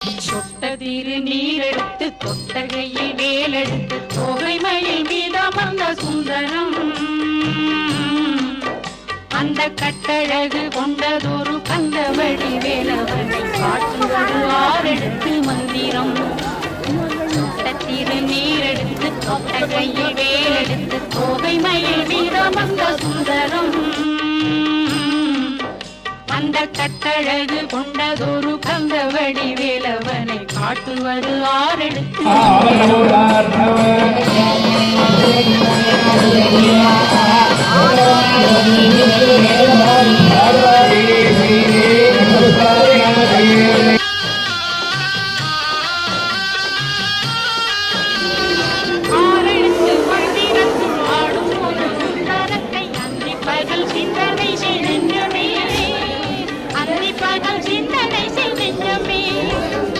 சொட்டதிரு நீரெடுத்து தொட்டகையில் வேலெடுத்து தொகைமையில் மீதமர்ந்த சுந்தரம் அந்த கட்டழகு கொண்டதொரு கந்தவடி வேலவனை காட்டுவது ஆரெடுத்து மந்திரம் சொட்டதிரு நீரெடுத்து தொட்டகையில் வேலெடுத்து தொகைமையில் மீதமர்ந்த சுந்தரம் அந்த கட்டழகு கொண்டதொரு கந்தவடி வேலவனை காட்டுவது ஆரெடுத்து